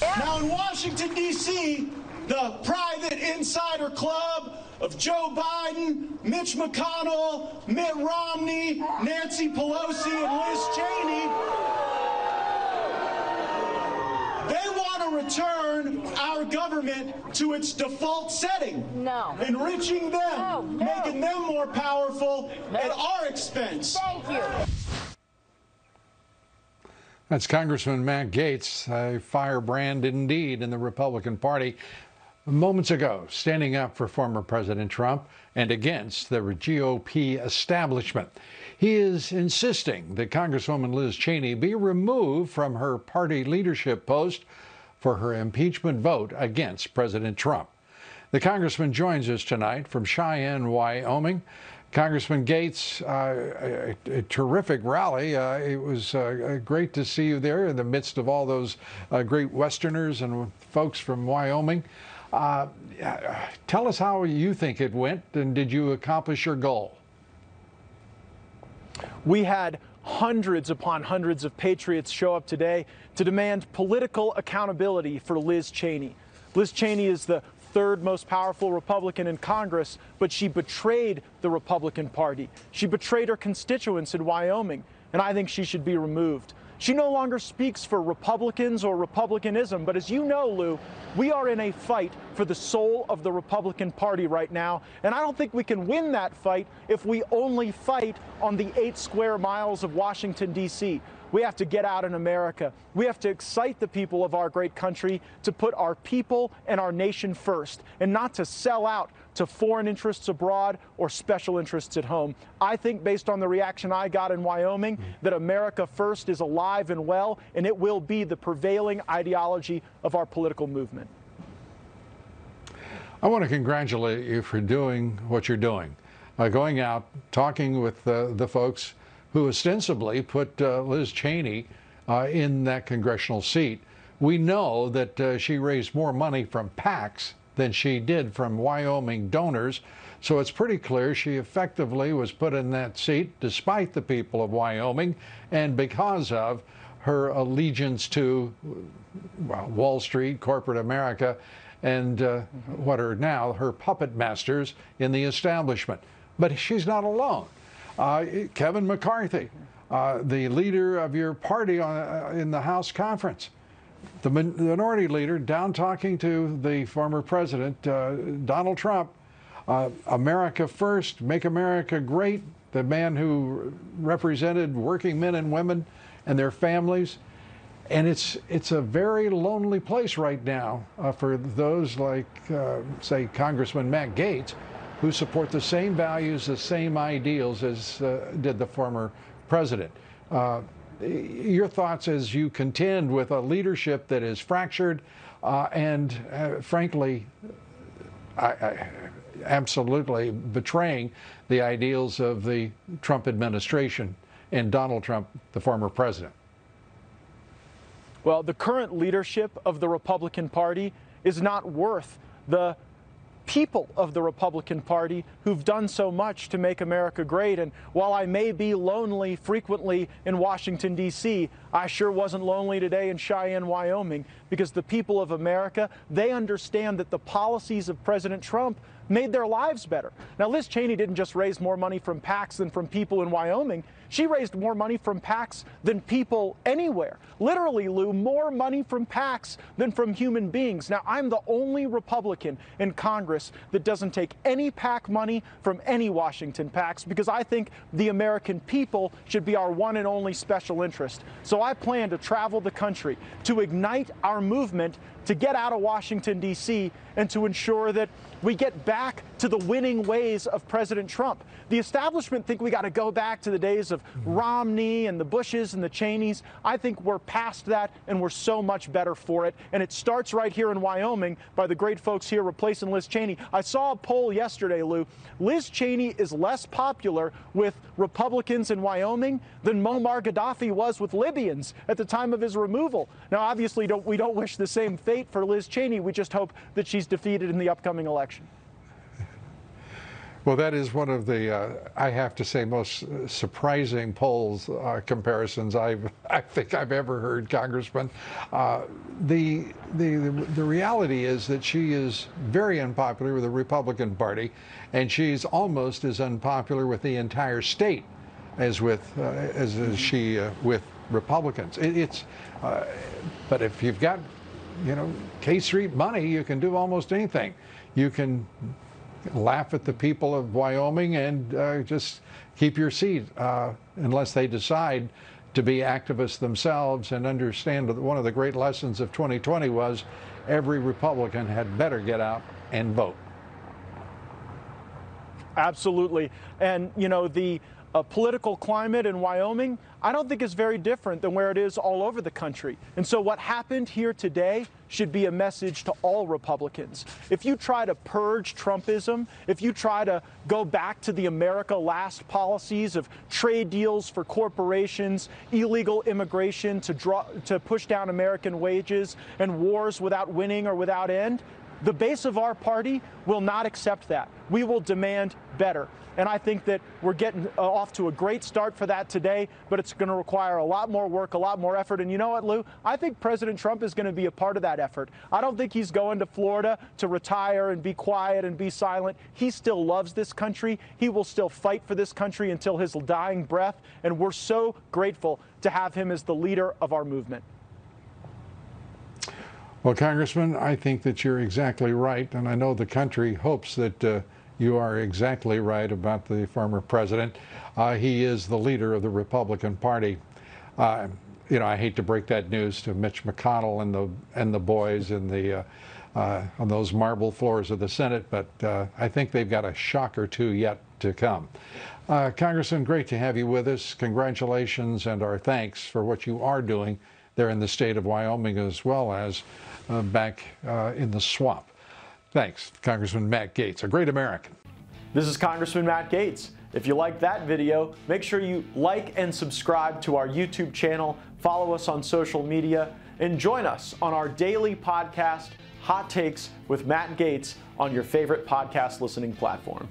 Now in Washington, D.C., the private insider club of Joe Biden, Mitch McConnell, Mitt Romney, Nancy Pelosi, and Liz Cheney, they want to return our government to its default setting. No. Enriching them, making them more powerful at our expense. Thank you. That's Congressman Matt Gaetz, a firebrand indeed in the Republican Party, moments ago standing up for former President Trump and against the GOP establishment. He is insisting that Congresswoman Liz Cheney be removed from her party leadership post for her impeachment vote against President Trump. The congressman joins us tonight from Cheyenne, Wyoming. Congressman Gaetz, a terrific rally. It was great to see you there in the midst of all those great Westerners and folks from Wyoming. Tell us how you think it went, and did you accomplish your goal? We had hundreds upon hundreds of patriots show up today to demand political accountability for Liz Cheney. Liz Cheney is the third most powerful Republican in Congress, but she betrayed the Republican Party. She betrayed her constituents in Wyoming, and I think she should be removed. She no longer speaks for Republicans or Republicanism, but as you know, Lou, we are in a fight for the soul of the Republican Party right now, and I don't think we can win that fight if we only fight on the 8 square miles of Washington, D.C. We have to get out in America. We have to excite the people of our great country to put our people and our nation first and not to sell out to foreign interests abroad or special interests at home. I think based on the reaction I got in Wyoming that America first is alive and well, and it will be the prevailing ideology of our political movement. I want to congratulate you for doing what you're doing, going out, talking with the folks who ostensibly put Liz Cheney in that congressional seat. We know that she raised more money from PACs than she did from Wyoming donors, so it's pretty clear she effectively was put in that seat despite the people of Wyoming and because of her allegiance to Wall Street, corporate America, and what are now her puppet masters in the establishment. But she's not alone. Kevin McCarthy, the leader of your party in the House conference, the minority leader, down talking to the former president, Donald Trump, America first, make America great, the man who represented working men and women and their families. And it's a very lonely place right now for those like, say, Congressman Matt Gaetz, who support the same values, the same ideals as did the former president. Your thoughts as you contend with a leadership that is fractured and frankly, absolutely betraying the ideals of the Trump administration and Donald Trump, the former president. Well, the current leadership of the Republican Party is not worth the people of the Republican Party who've done so much to make America great. And while I may be lonely frequently in Washington, D.C., I sure wasn't lonely today in Cheyenne, Wyoming, because the people of America, they understand that the policies of President Trump made their lives better. Now, Liz Cheney didn't just raise more money from PACs than from people in Wyoming. She raised more money from PACs than people anywhere. Literally, Lou, more money from PACs than from human beings. Now, I'm the only Republican in Congress that doesn't take any PAC money from any Washington PACs because I think the American people should be our one and only special interest. So I plan to travel the country to ignite our movement to get out of Washington, D.C., and to ensure that we get back to the winning ways of President Trump. The establishment think we got to go back to the days of Romney and the Bushes and the Cheneys. I think we're past that, and we're so much better for it. And it starts right here in Wyoming by the great folks here replacing Liz Cheney. I saw a poll yesterday, Lou. Liz Cheney is less popular with Republicans in Wyoming than Muammar Gaddafi was with Libyans at the time of his removal. Now, obviously, we don't wish the same fate for Liz Cheney. We just hope that she's defeated in the upcoming election. Well, that is one of the, I have to say, most surprising polls comparisons I think I've ever heard, Congressman. The reality is that she is very unpopular with the Republican Party, and she's almost as unpopular with the entire state as with with Republicans. But if you've got, K Street money, you can do almost anything. You can laugh at the people of Wyoming and just keep your seat unless they decide to be activists themselves and understand that one of the great lessons of 2020 was every Republican had better get out and vote. Absolutely. And, the political climate in Wyoming, I don't think is very different than where it is all over the country. And so what happened here today should be a message to all Republicans. If you try to purge Trumpism, if you try to go back to the America Last policies of trade deals for corporations, illegal immigration to push down American wages, and wars without winning or without end, the base of our party will not accept that. We will demand better. And I think that we're getting off to a great start for that today, but it's going to require a lot more work, a lot more effort. And you know what, Lou? I think President Trump is going to be a part of that effort. I don't think he's going to Florida to retire and be quiet and be silent. He still loves this country. He will still fight for this country until his dying breath. And we're so grateful to have him as the leader of our movement. Well, Congressman, I think that you're exactly right, and I know the country hopes that you are exactly right about the former president. He is the leader of the Republican Party. I hate to break that news to Mitch McConnell and the boys in on those marble floors of the Senate, but I think they've got a shock or two yet to come. Congressman, great to have you with us. Congratulations and our thanks for what you are doing there in the state of Wyoming, as well as back in the swamp. Thanks, Congressman Matt Gaetz, a great American. This is Congressman Matt Gaetz. If you liked that video, make sure you like and subscribe to our YouTube channel, follow us on social media, and join us on our daily podcast, Hot Takes with Matt Gaetz, on your favorite podcast listening platform.